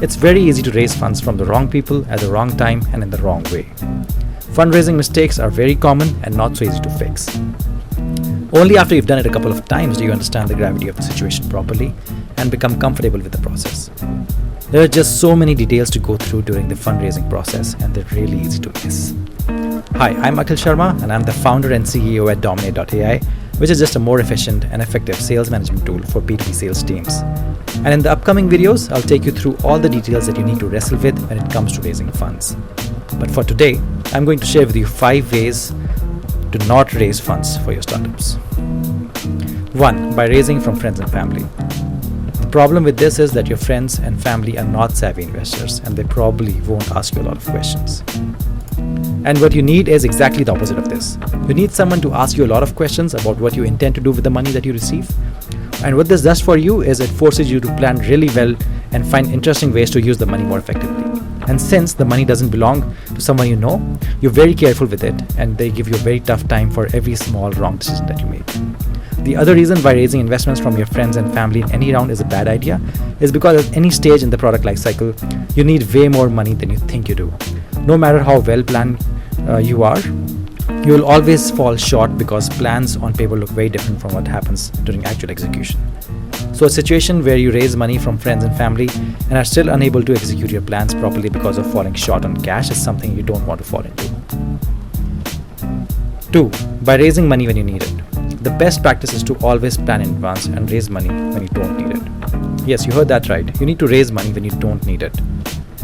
It's very easy to raise funds from the wrong people at the wrong time and in the wrong way. Fundraising mistakes are very common and not so easy to fix. Only after you've done it a couple of times do you understand the gravity of the situation properly and become comfortable with the process. There are just so many details to go through during the fundraising process, and they're really easy to miss. Hi, I'm Akhil Sharma, and I'm the founder and CEO at Dominate.ai, which is just a more efficient and effective sales management tool for B2B sales teams. And in the upcoming videos, I'll take you through all the details that you need to wrestle with when it comes to raising funds. But for today, I'm going to share with you 5 ways to not raise funds for your startups. 1. By raising from friends and family. The problem with this is that your friends and family are not savvy investors, and they probably won't ask you a lot of questions. And what you need is exactly the opposite of this. You need someone to ask you a lot of questions about what you intend to do with the money that you receive. And what this does for you is it forces you to plan really well and find interesting ways to use the money more effectively. And since the money doesn't belong to someone you know, you're very careful with it, and they give you a very tough time for every small wrong decision that you make. The other reason why raising investments from your friends and family in any round is a bad idea is because at any stage in the product life cycle, you need way more money than you think you do. No matter how well planned you are, you will always fall short because plans on paper look very different from what happens during actual execution. So a situation where you raise money from friends and family and are still unable to execute your plans properly because of falling short on cash is something you don't want to fall into. 2. By raising money when you need it. The best practice is to always plan in advance and raise money when you don't need it. Yes, you heard that right. You need to raise money when you don't need it.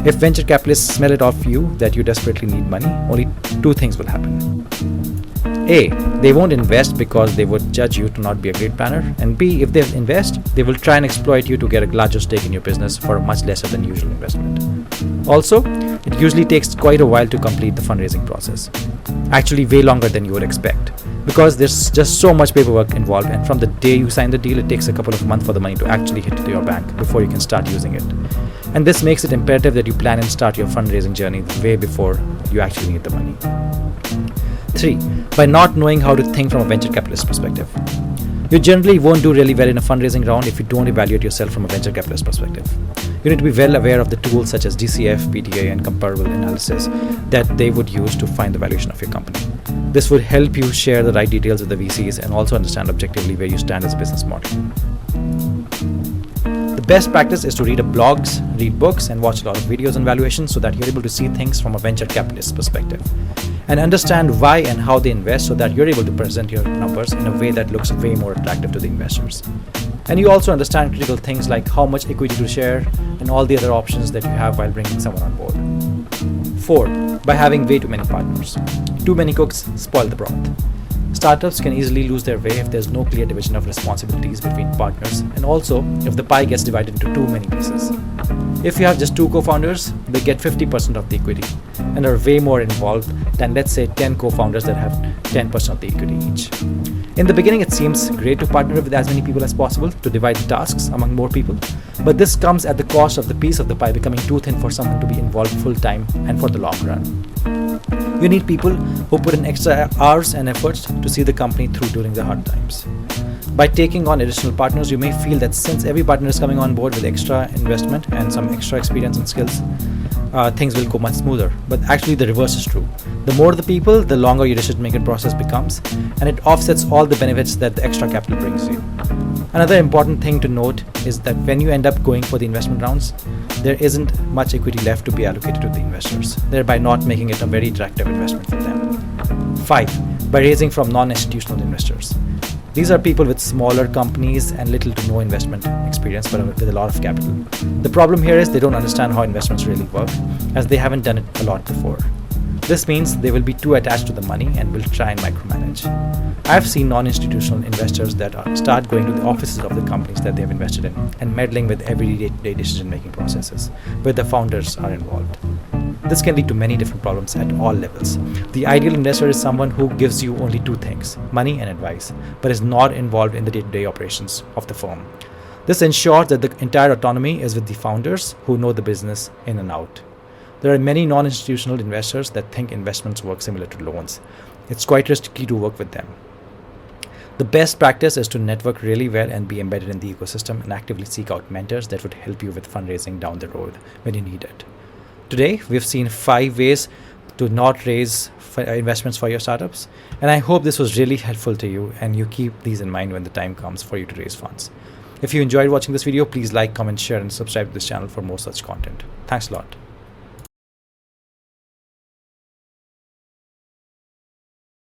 If venture capitalists smell it off you that you desperately need money, only 2 things will happen. A. They won't invest because they would judge you to not be a great planner. And B. If they invest, they will try and exploit you to get a larger stake in your business for a much lesser than usual investment. Also, it usually takes quite a while to complete the fundraising process. Actually, way longer than you would expect. Because there's just so much paperwork involved, and from the day you sign the deal, it takes a couple of months for the money to actually hit your bank before you can start using it. And this makes it imperative that you plan and start your fundraising journey way before you actually need the money. 3. By not knowing how to think from a venture capitalist perspective. You generally won't do really well in a fundraising round if you don't evaluate yourself from a venture capitalist perspective. You need to be well aware of the tools such as DCF, PTA, and comparable analysis that they would use to find the valuation of your company. This would help you share the right details with the VCs and also understand objectively where you stand as a business model. The best practice is to read blogs, read books, and watch a lot of videos on valuation so that you're able to see things from a venture capitalist perspective and understand why and how they invest so that you're able to present your numbers in a way that looks way more attractive to the investors. And you also understand critical things like how much equity to share and all the other options that you have while bringing someone on board. 4. By having way too many partners. Too many cooks spoil the broth. Startups can easily lose their way if there's no clear division of responsibilities between partners, and also if the pie gets divided into too many pieces. If you have just 2 co-founders, they get 50% of the equity and are way more involved than, let's say, 10 co-founders that have 10% of the equity each. In the beginning, it seems great to partner with as many people as possible to divide the tasks among more people, but this comes at the cost of the piece of the pie becoming too thin for someone to be involved full-time and for the long run. You need people who put in extra hours and efforts to see the company through during the hard times. By taking on additional partners, you may feel that since every partner is coming on board with extra investment and some extra experience and skills, things will go much smoother. But actually the reverse is true. The more the people, the longer your decision-making process becomes, and it offsets all the benefits that the extra capital brings you. Another important thing to note is that when you end up going for the investment rounds, there isn't much equity left to be allocated to the investors, thereby not making it a very attractive investment for them. 5. By raising from non-institutional investors. These are people with smaller companies and little to no investment experience, but with a lot of capital. The problem here is they don't understand how investments really work, as they haven't done it a lot before. This means they will be too attached to the money and will try and micromanage. I've seen non-institutional investors that start going to the offices of the companies that they have invested in and meddling with everyday decision-making processes where the founders are involved. This can lead to many different problems at all levels. The ideal investor is someone who gives you only 2 things, money and advice, but is not involved in the day-to-day operations of the firm. This ensures that the entire autonomy is with the founders who know the business in and out. There are many non-institutional investors that think investments work similar to loans. It's quite risky to work with them. The best practice is to network really well and be embedded in the ecosystem and actively seek out mentors that would help you with fundraising down the road when you need it. Today, we've seen 5 ways to not raise investments for your startups, and I hope this was really helpful to you and you keep these in mind when the time comes for you to raise funds. If you enjoyed watching this video, please like, comment, share, and subscribe to this channel for more such content. Thanks a lot.